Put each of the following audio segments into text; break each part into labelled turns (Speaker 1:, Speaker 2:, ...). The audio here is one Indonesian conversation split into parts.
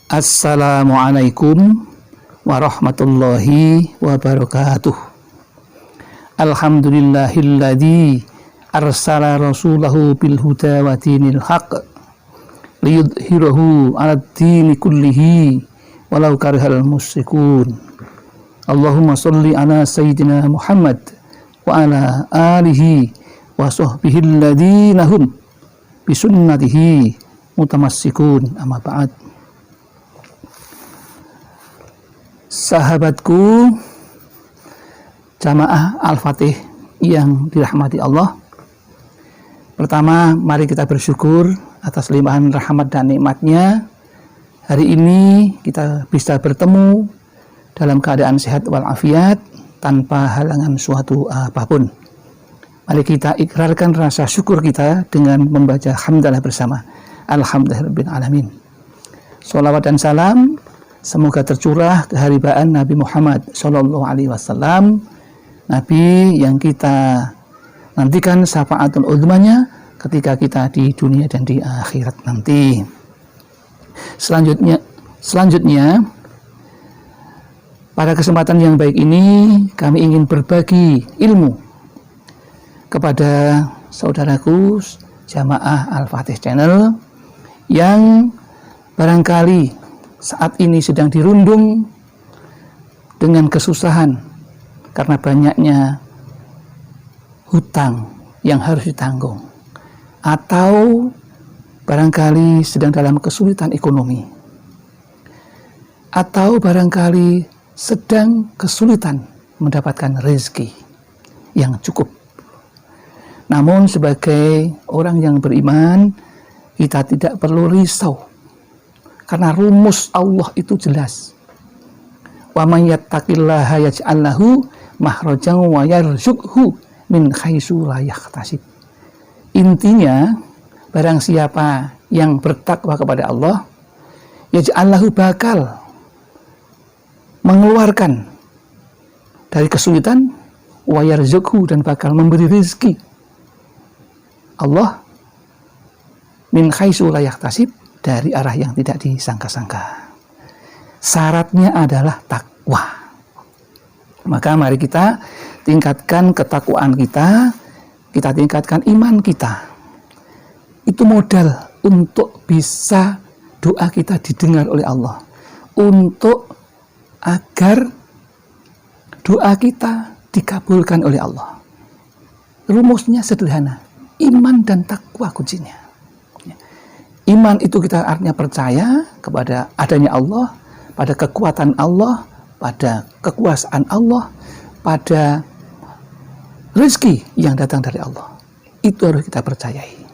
Speaker 1: Assalamualaikum warahmatullahi wabarakatuh. Alhamdulillahilladzi arsala rasulahu bil huda wa dinil haq liyudhhirahu 'alad dini kullihi walau karihal musyrikun. Allahumma sholli ala sayyidina Muhammad wa ala alihi wa sahbihi alladzina hum bisunnatihi mutamassikun. Amma ba'd. Sahabatku jamaah Al-Fatih yang dirahmati Allah, pertama mari kita bersyukur atas limpahan rahmat dan nikmatnya. Hari ini kita bisa bertemu dalam keadaan sehat walafiat tanpa halangan suatu apapun. Mari kita ikrarkan rasa syukur kita dengan membaca hamdalah bersama. Alhamdulillahirabbil alamin. Sholawat dan salam semoga tercurah keharibaan Nabi Muhammad Sallallahu Alaihi Wasallam, Nabi yang kita nantikan syafaatul uzmanya ketika kita di dunia dan di akhirat nanti. Selanjutnya, pada kesempatan yang baik ini kami ingin berbagi ilmu kepada saudaraku jamaah Al-Fatih Channel yang barangkali saat ini sedang dirundung dengan kesusahan karena banyaknya hutang yang harus ditanggung, atau barangkali sedang dalam kesulitan ekonomi, atau barangkali sedang kesulitan mendapatkan rezeki yang cukup. Namun sebagai orang yang beriman, kita tidak perlu risau karena rumus Allah itu jelas. Wa may yattaqillaha yaj'al lahu makhrajan wa yarzuqhu min haitsu la yahtasib. Intinya, barang siapa yang bertakwa kepada Allah, yaj'al lahu bakal mengeluarkan dari kesulitan, wa yarzuqhu dan bakal memberi rezeki Allah min haitsu la yahtasib, dari arah yang tidak disangka-sangka. Syaratnya adalah takwa. Maka mari kita tingkatkan ketakwaan kita tingkatkan iman kita. Itu modal untuk bisa doa kita didengar oleh Allah, untuk agar doa kita dikabulkan oleh Allah. Rumusnya sederhana, iman dan takwa kuncinya. Iman itu kita artinya percaya kepada adanya Allah, pada kekuatan Allah, pada kekuasaan Allah, pada rezeki yang datang dari Allah. Itu harus kita percayai.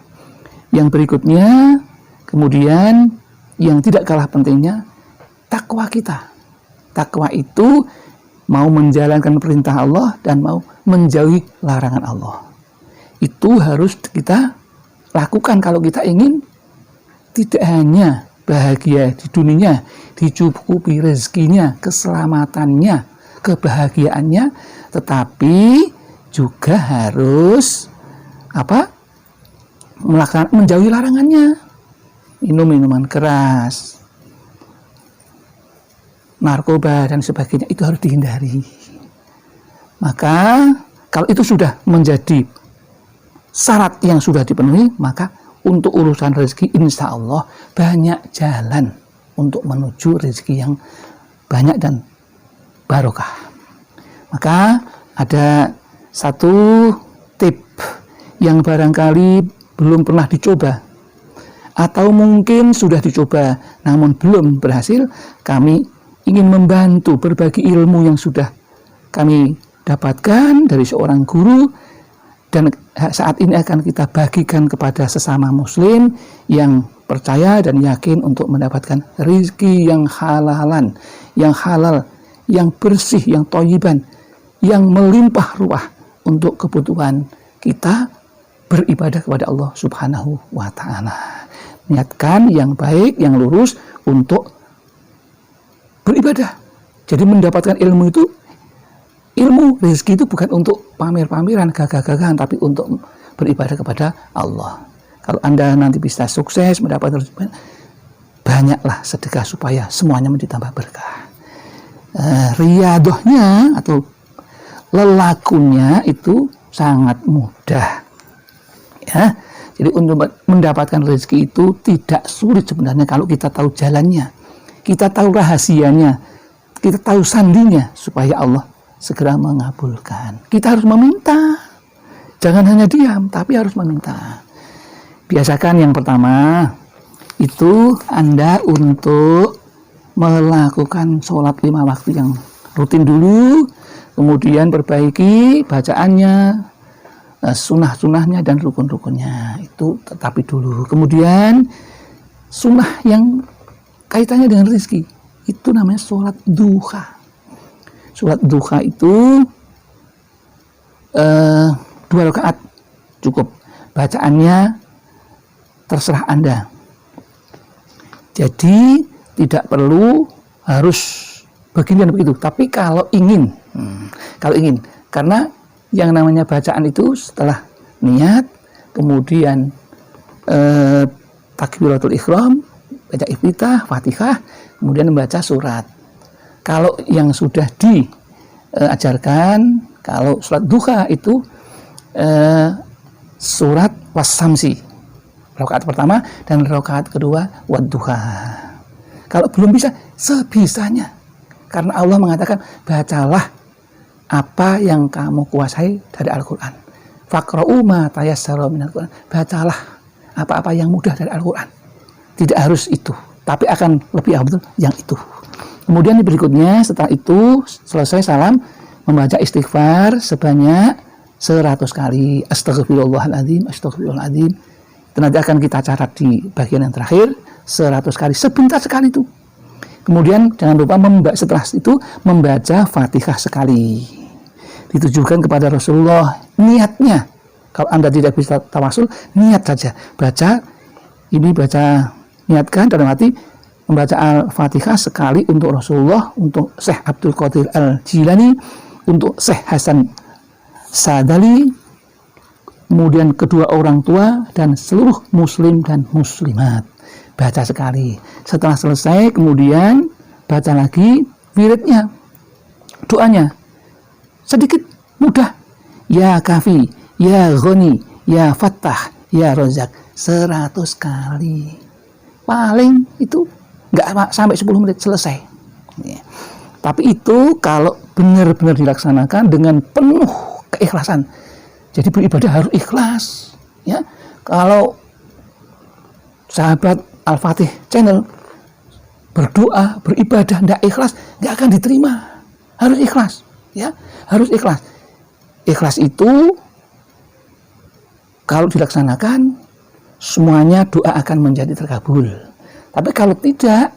Speaker 1: Yang berikutnya, kemudian yang tidak kalah pentingnya, takwa kita. Takwa itu mau menjalankan perintah Allah dan mau menjauhi larangan Allah. Itu harus kita lakukan kalau kita ingin tidak hanya bahagia di dunia, dicukupi rezekinya, keselamatannya, kebahagiaannya, tetapi juga harus menjauhi larangannya. Minum minuman keras, narkoba dan sebagainya, itu harus dihindari. Maka kalau itu sudah menjadi syarat yang sudah dipenuhi, maka untuk urusan rezeki insya Allah banyak jalan untuk menuju rezeki yang banyak dan barokah. Maka ada satu tip yang barangkali belum pernah dicoba, atau mungkin sudah dicoba namun belum berhasil. Kami ingin membantu berbagi ilmu yang sudah kami dapatkan dari seorang guru, dan saat ini akan kita bagikan kepada sesama muslim yang percaya dan yakin untuk mendapatkan rezeki yang halalan, yang halal, yang bersih, yang thayyiban, yang melimpah ruah untuk kebutuhan kita beribadah kepada Allah Subhanahu wa Ta'ala. Niatkan yang baik, yang lurus untuk beribadah. Jadi mendapatkan ilmu itu, ilmu rezeki itu bukan untuk pamer-pameran, gagah-gagahan, tapi untuk beribadah kepada Allah. Kalau Anda nanti bisa sukses mendapatkan rezeki, banyaklah sedekah supaya semuanya menjadi tambah berkah. Riyadohnya atau lelakunya itu sangat mudah, ya. Jadi untuk mendapatkan rezeki itu tidak sulit sebenarnya kalau kita tahu jalannya, kita tahu rahasianya, kita tahu sandinya supaya Allah segera mengabulkan. Kita harus meminta, jangan hanya diam, tapi harus meminta. Biasakan yang pertama itu Anda untuk melakukan sholat 5 waktu yang rutin dulu, kemudian perbaiki bacaannya, sunnah-sunnahnya dan rukun-rukunnya itu tetapi dulu. Kemudian sunnah yang kaitannya dengan rezeki itu namanya sholat duha. Sholat duha itu 2 rakaat cukup, bacaannya terserah Anda. Jadi tidak perlu harus begini dan begitu. Tapi kalau ingin, karena yang namanya bacaan itu setelah niat, kemudian takbiratul ihram, baca iftitah, Fatihah, kemudian membaca surat. Kalau yang sudah diajarkan, kalau sholat duha itu surat was-samsi, rakaat pertama dan rakaat kedua wadduha. Kalau belum bisa, sebisanya. Karena Allah mengatakan, bacalah apa yang kamu kuasai dari Al-Quran. Faqra'u ma tayassara minal Quran. Bacalah apa-apa yang mudah dari Al-Quran. Tidak harus itu, tapi akan lebih afdal yang itu. Kemudian berikutnya, setelah itu selesai salam, membaca istighfar sebanyak 100 kali. Astaghfirullahaladzim, astaghfirullahaladzim. Itu nanti akan kita catat di bagian yang terakhir, 100 kali, sebentar sekali itu. Kemudian jangan lupa setelah itu membaca Fatihah sekali. Ditujukan kepada Rasulullah. Niatnya, kalau Anda tidak bisa tawasul, niat saja. Niatkan dalam hati membaca Al-Fatihah sekali untuk Rasulullah, untuk Syekh Abdul Qadir Al-Jilani, untuk Syekh Hasan Sadali, kemudian kedua orang tua dan seluruh muslim dan muslimat. Baca sekali. Setelah selesai, kemudian baca lagi wiridnya, doanya. Sedikit, mudah. Ya Kafi, Ya Ghani, Ya Fattah, Ya Rozak. 100 kali. Paling itu nggak sampai 10 menit selesai. Ya. Tapi itu kalau benar-benar dilaksanakan dengan penuh keikhlasan. Jadi beribadah harus ikhlas. Ya. Kalau sahabat Al-Fatih Channel berdoa, beribadah, tidak ikhlas, nggak akan diterima. Harus ikhlas, ya, harus ikhlas. Ikhlas itu kalau dilaksanakan, semuanya doa akan menjadi terkabul. Tapi kalau tidak,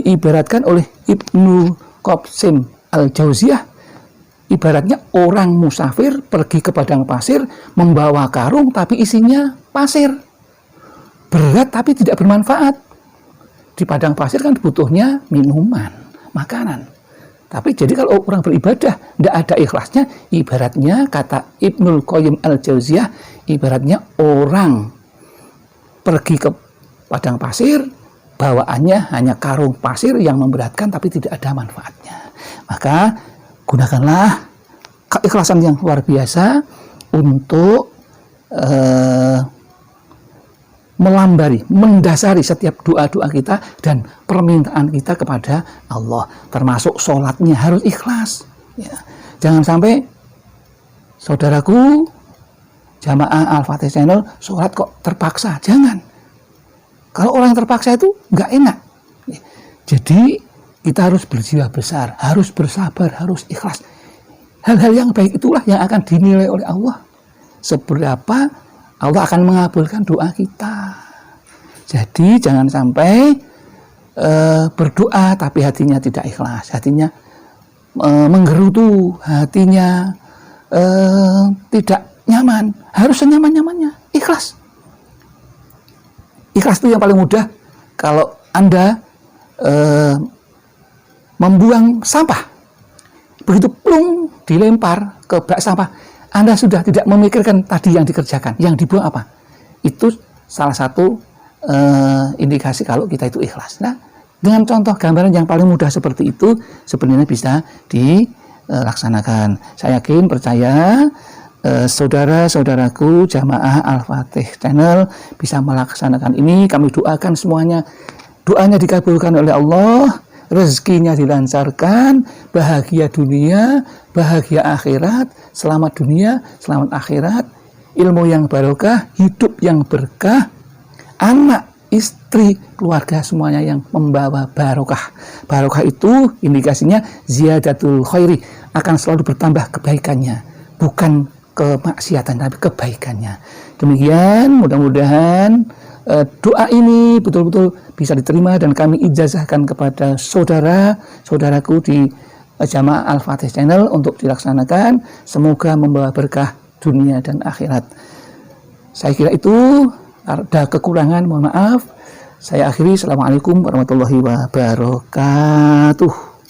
Speaker 1: diibaratkan oleh Ibnu Qasim Al-Jauziyah, ibaratnya orang musafir pergi ke padang pasir, membawa karung tapi isinya pasir. Berat tapi tidak bermanfaat. Di padang pasir kan butuhnya minuman, makanan. Tapi jadi kalau orang beribadah tidak ada ikhlasnya, ibaratnya kata Ibnu Qayyim Al-Jauziyah, ibaratnya orang pergi ke padang pasir, bawaannya hanya karung pasir yang memberatkan tapi tidak ada manfaatnya. Maka gunakanlah keikhlasan yang luar biasa untuk mendasari setiap doa-doa kita dan permintaan kita kepada Allah, termasuk sholatnya harus ikhlas. Ya. Jangan sampai saudaraku jamaah Al-Fatih Channel sholat kok terpaksa, jangan. Kalau orang yang terpaksa itu nggak enak. Ya. Jadi kita harus berjiwa besar, harus bersabar, harus ikhlas. Hal-hal yang baik itulah yang akan dinilai oleh Allah. Seberapa Allah akan mengabulkan doa kita. Jadi jangan sampai berdoa tapi hatinya tidak ikhlas, hatinya menggerutu, hatinya tidak nyaman. Harus senyaman-nyamannya, ikhlas. Ikhlas itu yang paling mudah. Kalau Anda membuang sampah, begitu plung dilempar ke bak sampah, Anda sudah tidak memikirkan tadi yang dikerjakan, yang dibuang apa. Itu salah satu indikasi kalau kita itu ikhlas. Nah, dengan contoh gambaran yang paling mudah seperti itu sebenarnya bisa dilaksanakan. Saya yakin, percaya saudara-saudaraku jamaah Al-Fatih Channel bisa melaksanakan ini. Kami doakan semuanya, doanya dikabulkan oleh Allah, rezekinya dilancarkan, bahagia dunia, bahagia akhirat, selamat dunia, selamat akhirat, ilmu yang barokah, hidup yang berkah, anak, istri, keluarga semuanya yang membawa barokah. Barokah itu indikasinya ziyadatul khairi, akan selalu bertambah kebaikannya, bukan kemaksiatan tapi kebaikannya. Demikian, mudah-mudahan doa ini betul-betul bisa diterima dan kami ijazahkan kepada saudara-saudaraku di Jamaah Al-Fatih Channel untuk dilaksanakan. Semoga membawa berkah dunia dan akhirat. Saya kira itu, ada kekurangan mohon maaf. Saya akhiri. Assalamualaikum warahmatullahi wabarakatuh.